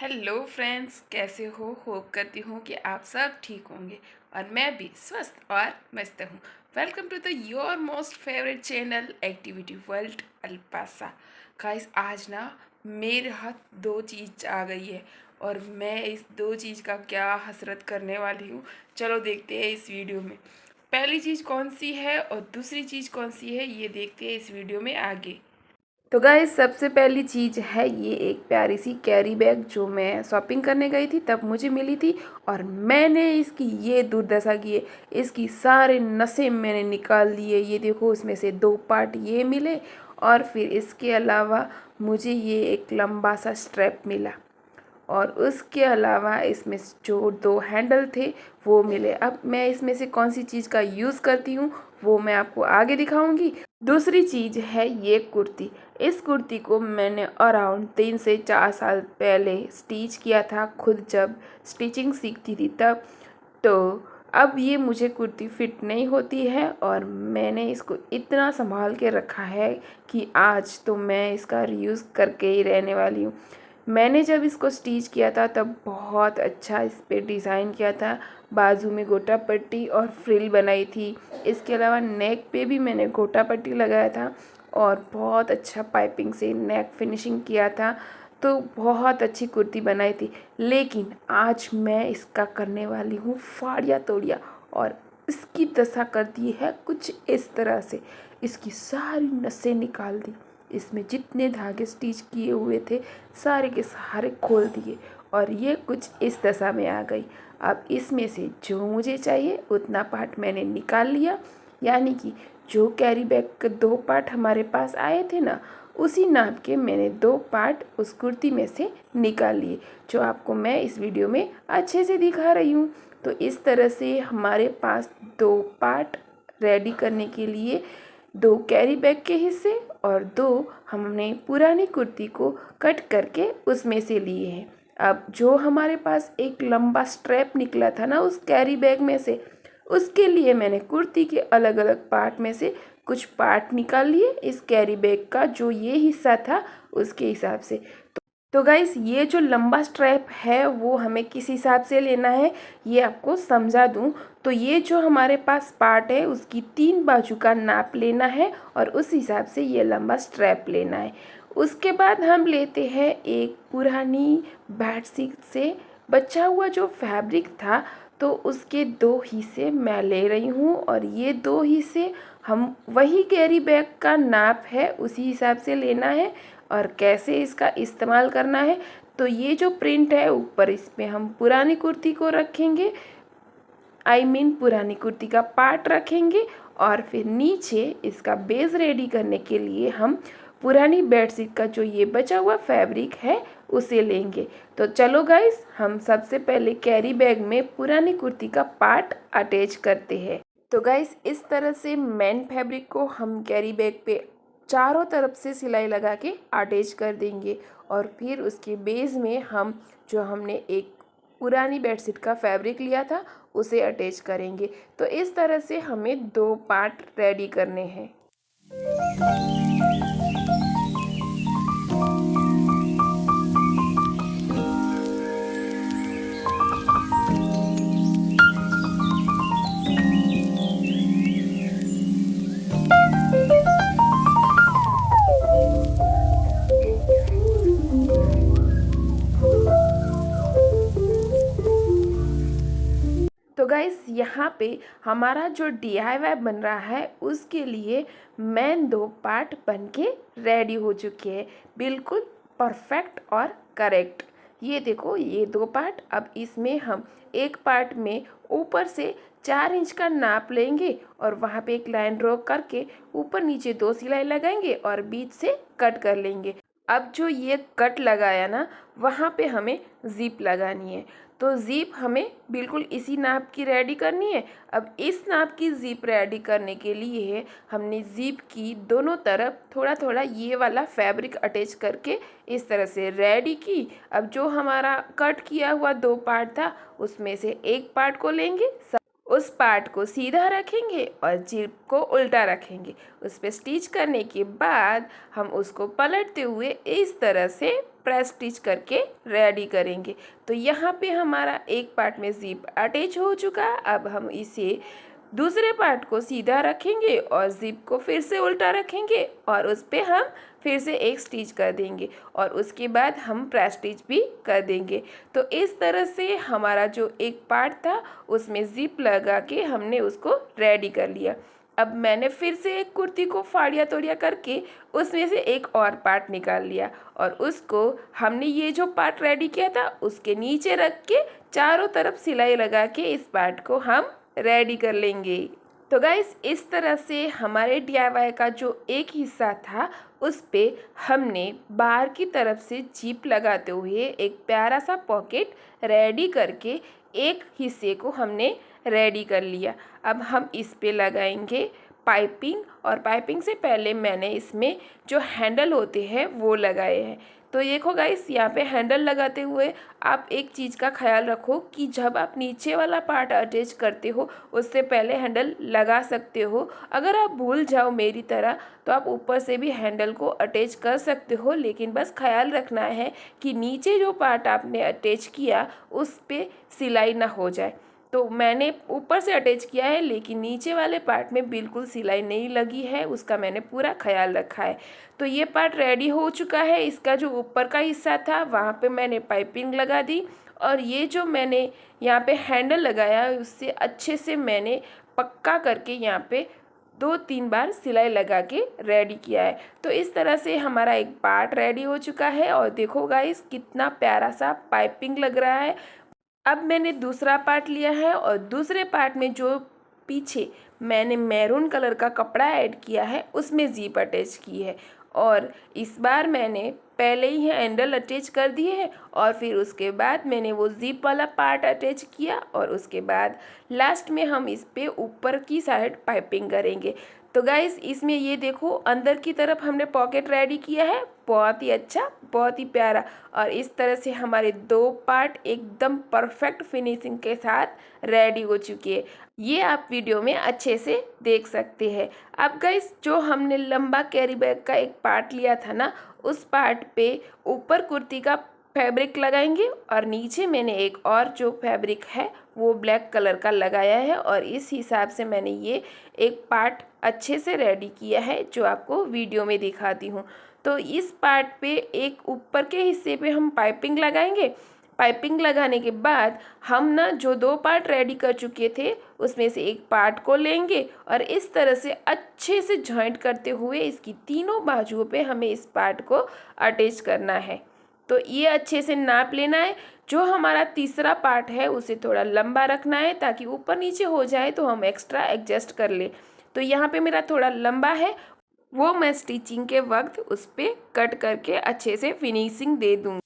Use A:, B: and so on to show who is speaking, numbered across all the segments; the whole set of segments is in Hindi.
A: हेलो फ्रेंड्स, कैसे हो? होप करती हूँ कि आप सब ठीक होंगे और मैं भी स्वस्थ और मस्त हूँ। Welcome to the your most favourite channel activity world अल्पासा। गाइस, आज ना मेरे हाथ दो चीज़ आ गई है और मैं इस दो चीज़ का क्या हसरत करने वाली हूँ। चलो देखते हैं इस वीडियो में पहली चीज़ कौन सी है और दूसरी चीज़ कौन सी है, ये देखते हैं इस वीडियो में आगे। तो गाइस, सबसे पहली चीज़ है ये एक प्यारी सी कैरी बैग जो मैं शॉपिंग करने गई थी तब मुझे मिली थी और मैंने इसकी ये दुर्दशा की है। इसकी सारे नसें मैंने निकाल दिए। ये देखो, इसमें से दो पार्ट ये मिले और फिर इसके अलावा मुझे ये एक लंबा सा स्ट्रैप मिला और उसके अलावा इसमें जो दो हैंडल थे वो मिले। अब मैं इसमें से कौन सी चीज़ का यूज़ करती हूँ वो मैं आपको आगे दिखाऊंगी। दूसरी चीज़ है ये कुर्ती। इस कुर्ती को मैंने अराउंड 3 से 4 साल पहले स्टिच किया था, खुद जब स्टिचिंग सीखती थी तब। तो अब ये मुझे कुर्ती फिट नहीं होती है और मैंने इसको इतना संभाल के रखा है कि आज तो मैं इसका रीयूज़ करके ही रहने वाली हूँ। मैंने जब इसको स्टिच किया था तब बहुत अच्छा इस पे डिज़ाइन किया था। बाजू में गोटा पट्टी और फ्रिल बनाई थी। इसके अलावा नेक पे भी मैंने गोटा पट्टी लगाया था और बहुत अच्छा पाइपिंग से नेक फिनिशिंग किया था। तो बहुत अच्छी कुर्ती बनाई थी। लेकिन आज मैं इसका करने वाली हूँ फाड़िया तोड़िया और इसकी दशा कर दी है कुछ इस तरह से। इसकी सारी नसें निकाल दी। इसमें जितने धागे स्टिच किए हुए थे सारे के सारे खोल दिए और ये कुछ इस दशा में आ गई। अब इसमें से जो मुझे चाहिए उतना पार्ट मैंने निकाल लिया, यानी कि जो कैरी बैग के दो पार्ट हमारे पास आए थे ना, उसी नाप के मैंने दो पार्ट उस कुर्ती में से निकाल लिए, जो आपको मैं इस वीडियो में अच्छे से दिखा रही हूँ। तो इस तरह से हमारे पास दो पार्ट रेडी करने के लिए दो कैरी बैग के हिस्से और दो हमने पुरानी कुर्ती को कट करके उसमें से लिए हैं। अब जो हमारे पास एक लंबा स्ट्रैप निकला था ना उस कैरी बैग में से, उसके लिए मैंने कुर्ती के अलग अलग पार्ट में से कुछ पार्ट निकाल लिए इस कैरी बैग का जो ये हिस्सा था उसके हिसाब से। तो गाइस, ये जो लंबा स्ट्रैप है वो हमें किस हिसाब से लेना है ये आपको समझा दूं। तो ये जो हमारे पास पार्ट है उसकी 3 बाजू का नाप लेना है और उस हिसाब से ये लंबा स्ट्रैप लेना है। उसके बाद हम लेते हैं एक पुरानी बेडशीट से बचा हुआ जो फैब्रिक था, तो उसके दो हिस्से मैं ले रही हूँ और ये दो हिस्से हम वही कैरी बैग का नाप है उसी हिसाब से लेना है। और कैसे इसका इस्तेमाल करना है, तो ये जो प्रिंट है ऊपर इसमें हम पुरानी कुर्ती को रखेंगे, पुरानी कुर्ती का पार्ट रखेंगे और फिर नीचे इसका बेस रेडी करने के लिए हम पुरानी बेडशीट का जो ये बचा हुआ फैब्रिक है उसे लेंगे। तो चलो गाइस, हम सबसे पहले कैरी बैग में पुरानी कुर्ती का पार्ट अटैच करते हैं। तो गाइस, इस तरह से मेन फैब्रिक को हम कैरी बैग पे चारों तरफ से सिलाई लगा के अटैच कर देंगे और फिर उसके बेस में हम जो हमने एक पुरानी बेडशीट का फैब्रिक लिया था उसे अटैच करेंगे। तो इस तरह से हमें दो पार्ट रेडी करने हैं। तो गाइस, यहाँ पे हमारा जो DIY बन रहा है उसके लिए मेन दो पार्ट बन के रेडी हो चुके हैं, बिल्कुल परफेक्ट और करेक्ट। ये देखो, ये दो पार्ट। अब इसमें हम एक पार्ट में ऊपर से 4 इंच का नाप लेंगे और वहाँ पे एक लाइन ड्रॉ करके ऊपर नीचे दो सिलाई लगाएंगे और बीच से कट कर लेंगे। अब जो ये कट लगाया ना, वहाँ पे हमें ज़िप लगानी है। तो ज़िप हमें बिल्कुल इसी नाप की रेडी करनी है। अब इस नाप की ज़िप रेडी करने के लिए हमने ज़िप की दोनों तरफ थोड़ा थोड़ा ये वाला फैब्रिक अटैच करके इस तरह से रेडी की। अब जो हमारा कट किया हुआ दो पार्ट था उसमें से एक पार्ट को लेंगे, उस पार्ट को सीधा रखेंगे और जिप को उल्टा रखेंगे। उस पर स्टिच करने के बाद हम उसको पलटते हुए इस तरह से प्रेस स्टिच करके रेडी करेंगे। तो यहाँ पे हमारा एक पार्ट में जिप अटैच हो चुका। अब हम इसे दूसरे पार्ट को सीधा रखेंगे और जिप को फिर से उल्टा रखेंगे और उस पर हम फिर से एक स्टिच कर देंगे और उसके बाद हम प्रेस स्टिच भी कर देंगे। तो इस तरह से हमारा जो एक पार्ट था उसमें जिप लगा के हमने उसको रेडी कर लिया। अब मैंने फिर से एक कुर्ती को फाड़िया तोड़िया करके उसमें से एक और पार्ट निकाल लिया और उसको हमने ये जो पार्ट रेडी किया था उसके नीचे रख के चारों तरफ सिलाई लगा के इस पार्ट को हम रेडी कर लेंगे। तो गाइस इस तरह से हमारे DIY का जो एक हिस्सा था उस पे हमने बाहर की तरफ से जिप लगाते हुए एक प्यारा सा पॉकेट रेडी करके एक हिस्से को हमने रेडी कर लिया। अब हम इस पे लगाएंगे पाइपिंग और पाइपिंग से पहले मैंने इसमें जो हैंडल होते हैं वो लगाए हैं। तो देखो गाइस यहाँ पे हैंडल लगाते हुए आप एक चीज़ का ख्याल रखो कि जब आप नीचे वाला पार्ट अटैच करते हो उससे पहले हैंडल लगा सकते हो। अगर आप भूल जाओ मेरी तरह तो आप ऊपर से भी हैंडल को अटैच कर सकते हो, लेकिन बस ख्याल रखना है कि नीचे जो पार्ट आपने अटैच किया उस पर सिलाई ना हो जाए। तो मैंने ऊपर से अटैच किया है लेकिन नीचे वाले पार्ट में बिल्कुल सिलाई नहीं लगी है, उसका मैंने पूरा ख्याल रखा है। तो ये पार्ट रेडी हो चुका है। इसका जो ऊपर का हिस्सा था वहाँ पे मैंने पाइपिंग लगा दी और ये जो मैंने यहाँ पे हैंडल लगाया उससे अच्छे से मैंने पक्का करके यहाँ पे 2-3 बार सिलाई लगा के रेडी किया है। तो इस तरह से हमारा एक पार्ट रेडी हो चुका है और देखो गाइस कितना प्यारा सा पाइपिंग लग रहा है। अब मैंने दूसरा पार्ट लिया है और दूसरे पार्ट में जो पीछे मैंने मैरून कलर का कपड़ा ऐड किया है उसमें जिप अटैच की है और इस बार मैंने पहले ही हैंडल अटैच कर दिए है और फिर उसके बाद मैंने वो जिप वाला पार्ट अटैच किया और उसके बाद लास्ट में हम इस पे ऊपर की साइड पाइपिंग करेंगे। तो गाइस इसमें ये देखो अंदर की तरफ हमने पॉकेट रेडी किया है, बहुत ही अच्छा, बहुत ही प्यारा। और इस तरह से हमारे 2 पार्ट एकदम परफेक्ट फिनिशिंग के साथ रेडी हो चुके हैं। ये आप वीडियो में अच्छे से देख सकते हैं। अब गाइस जो हमने लंबा कैरी बैग का एक पार्ट लिया था ना, उस पार्ट पे ऊपर कुर्ती का फैब्रिक लगाएंगे और नीचे मैंने एक और जो फैब्रिक है वो ब्लैक कलर का लगाया है और इस हिसाब से मैंने ये एक पार्ट अच्छे से रेडी किया है जो आपको वीडियो में दिखाती हूँ। तो इस पार्ट पे एक ऊपर के हिस्से पे हम पाइपिंग लगाएंगे। पाइपिंग लगाने के बाद हम ना जो 2 पार्ट रेडी कर चुके थे उसमें से एक पार्ट को लेंगे और इस तरह से अच्छे से जॉइंट करते हुए इसकी तीनों बाजुओं पे हमें इस पार्ट को अटैच करना है। तो ये अच्छे से नाप लेना है। जो हमारा तीसरा पार्ट है उसे थोड़ा लंबा रखना है ताकि ऊपर नीचे हो जाए तो हम एक्स्ट्रा एडजस्ट कर ले। तो यहाँ पे मेरा थोड़ा लंबा है, वो मैं स्टिचिंग के वक्त उस पर कट करके अच्छे से फिनिशिंग दे दूँगी।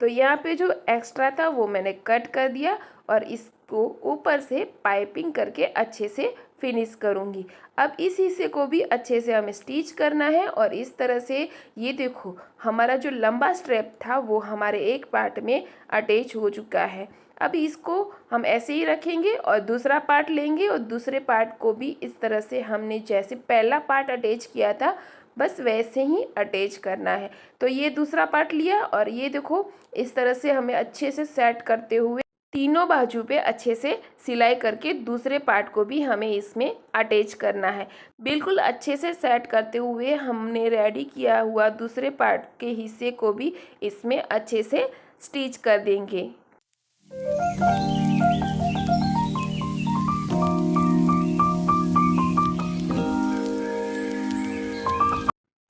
A: तो यहाँ पे जो एक्स्ट्रा था वो मैंने कट कर दिया और इसको ऊपर से पाइपिंग करके अच्छे से फिनिश करूँगी। अब इस हिस्से को भी अच्छे से हमें स्टिच करना है और इस तरह से ये देखो हमारा जो लंबा स्ट्रैप था वो हमारे एक पार्ट में अटैच हो चुका है। अब इसको हम ऐसे ही रखेंगे और दूसरा पार्ट लेंगे और दूसरे पार्ट को भी इस तरह से हमने जैसे पहला पार्ट अटैच किया था बस वैसे ही अटैच करना है। तो ये दूसरा पार्ट लिया और ये देखो इस तरह से हमें अच्छे से सेट करते हुए तीनों बाजू पे अच्छे से सिलाई करके दूसरे पार्ट को भी हमें इसमें अटैच करना है। बिल्कुल अच्छे से सेट करते हुए हमने रेडी किया हुआ दूसरे पार्ट के हिस्से को भी इसमें अच्छे से स्टिच कर देंगे।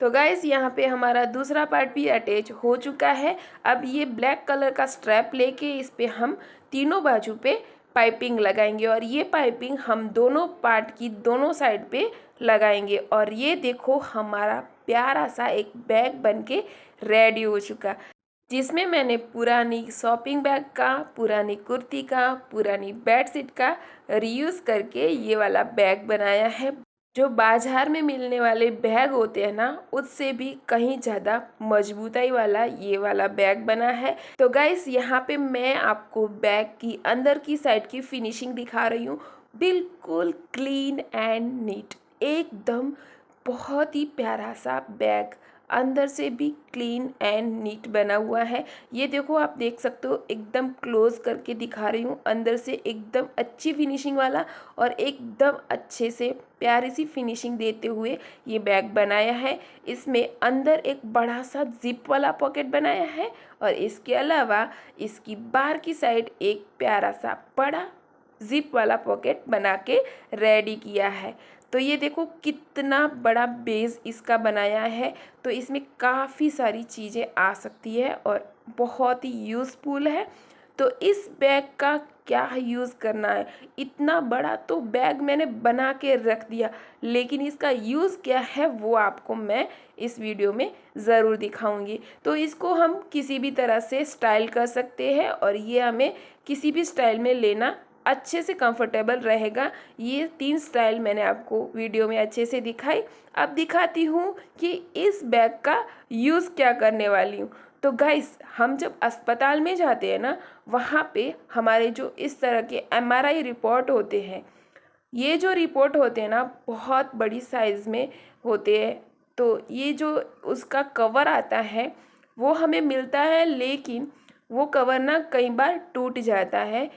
A: तो गाइस यहाँ पे हमारा दूसरा पार्ट भी अटैच हो चुका है। अब ये ब्लैक कलर का स्ट्रैप लेके इस पे हम तीनों बाजू पे पाइपिंग लगाएंगे और ये पाइपिंग हम दोनों पार्ट की दोनों साइड पे लगाएंगे और ये देखो हमारा प्यारा सा एक बैग बनके रेडी हो चुका, जिसमें मैंने पुरानी शॉपिंग बैग का, पुरानी कुर्ती का, पुरानी बेडशीट का रीयूज़ करके ये वाला बैग बनाया है। जो बाजार में मिलने वाले बैग होते हैं ना, उससे भी कहीं ज़्यादा मजबूताई वाला ये वाला बैग बना है। तो गाइस यहाँ पे मैं आपको बैग की अंदर की साइड की फिनिशिंग दिखा रही हूँ। बिल्कुल क्लीन एंड नीट, एकदम बहुत ही प्यारा सा बैग, अंदर से भी क्लीन एंड नीट बना हुआ है। ये देखो, आप देख सकते हो, एकदम क्लोज करके दिखा रही हूँ, अंदर से एकदम अच्छी फिनिशिंग वाला और एकदम अच्छे से प्यारी सी फिनिशिंग देते हुए ये बैग बनाया है। इसमें अंदर एक बड़ा सा जिप वाला पॉकेट बनाया है और इसके अलावा इसकी बाहर की साइड एक प्यारा सा बड़ा जिप वाला पॉकेट बना के रेडी किया है। तो ये देखो कितना बड़ा बेस इसका बनाया है। तो इसमें काफ़ी सारी चीज़ें आ सकती है और बहुत ही यूज़फुल है। तो इस बैग का क्या यूज़ करना है, इतना बड़ा तो बैग मैंने बना के रख दिया, लेकिन इसका यूज़ क्या है वो आपको मैं इस वीडियो में ज़रूर दिखाऊंगी। तो इसको हम किसी भी तरह से स्टाइल कर सकते हैं और ये हमें किसी भी स्टाइल में लेना अच्छे से कंफर्टेबल रहेगा। ये 3 स्टाइल मैंने आपको वीडियो में अच्छे से दिखाई। अब दिखाती हूँ कि इस बैग का यूज़ क्या करने वाली हूँ। तो गाइस, हम जब अस्पताल में जाते हैं ना, वहाँ पे हमारे जो इस तरह के एमआरआई रिपोर्ट होते हैं, ये जो रिपोर्ट होते हैं ना बहुत बड़ी साइज़ में होते हैं। तो ये जो उसका कवर आता है वो हमें मिलता है, लेकिन वो कवर ना कई बार टूट जाता है।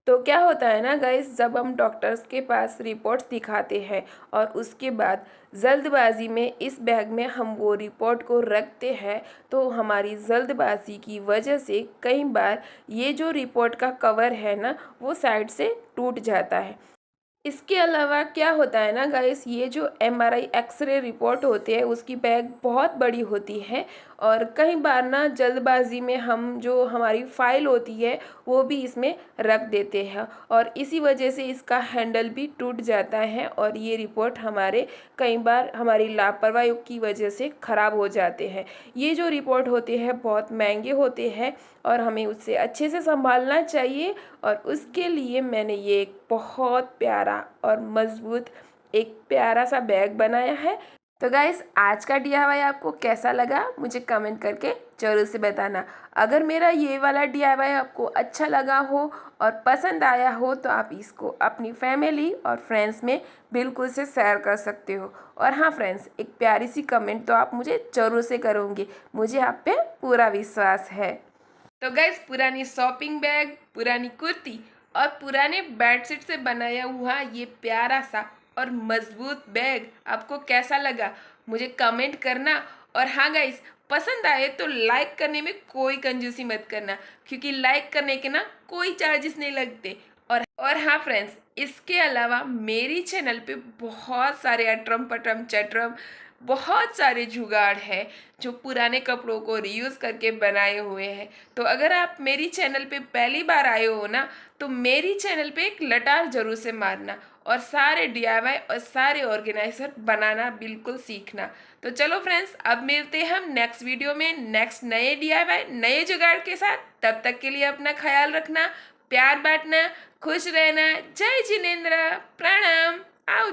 A: तो क्या होता है ना गाइस, जब हम डॉक्टर्स के पास रिपोर्ट्स दिखाते हैं और उसके बाद जल्दबाजी में इस बैग में हम वो रिपोर्ट को रखते हैं, तो हमारी जल्दबाजी की वजह से कई बार ये जो रिपोर्ट का कवर है ना वो साइड से टूट जाता है। इसके अलावा क्या होता है ना गाइस, ये जो एमआरआई एक्सरे रिपोर्ट होती है उसकी बैग बहुत बड़ी होती है और कई बार ना जल्दबाजी में हम जो हमारी फाइल होती है वो भी इसमें रख देते हैं और इसी वजह से इसका हैंडल भी टूट जाता है और ये रिपोर्ट हमारे कई बार हमारी लापरवाही की वजह से ख़राब हो जाते हैं। ये जो रिपोर्ट होते हैं बहुत महंगे होते हैं और हमें उससे अच्छे से संभालना चाहिए और उसके लिए मैंने ये एक बहुत प्यारा और मज़बूत एक प्यारा सा बैग बनाया है। तो गाइस, आज का डीआईवाई आपको कैसा लगा मुझे कमेंट करके ज़रूर से बताना। अगर मेरा ये वाला डीआईवाई आपको अच्छा लगा हो और पसंद आया हो तो आप इसको अपनी फैमिली और फ्रेंड्स में बिल्कुल से शेयर कर सकते हो। और हाँ फ्रेंड्स, एक प्यारी सी कमेंट तो आप मुझे ज़रूर से करोगे, मुझे आप पे पूरा विश्वास है। तो गाइस, पुरानी शॉपिंग बैग, पुरानी कुर्ती और पुराने बेडशीट से बनाया हुआ ये प्यारा सा और मजबूत बैग आपको कैसा लगा मुझे कमेंट करना। और हाँ गाइस, पसंद आए तो लाइक करने में कोई कंजूसी मत करना, क्योंकि लाइक करने के ना कोई चार्जेस नहीं लगते। और हाँ फ्रेंड्स, इसके अलावा मेरी चैनल पे बहुत सारे अटरम पटरम चटरम बहुत सारे जुगाड़ हैं जो पुराने कपड़ों को रीयूज़ करके बनाए हुए हैं। तो अगर आप मेरी चैनल पे पहली बार आए हो ना, तो मेरी चैनल पे एक लटार जरूर से मारना और सारे डीआईवाई और सारे ऑर्गेनाइजर बनाना बिल्कुल सीखना। तो चलो फ्रेंड्स, अब मिलते हैं हम नेक्स्ट वीडियो में नेक्स्ट नए डीआईवाई नए जुगाड़ के साथ। तब तक के लिए अपना ख्याल रखना, प्यार बांटना, खुश रहना। जय जिनेंद्र, प्रणाम, आओ।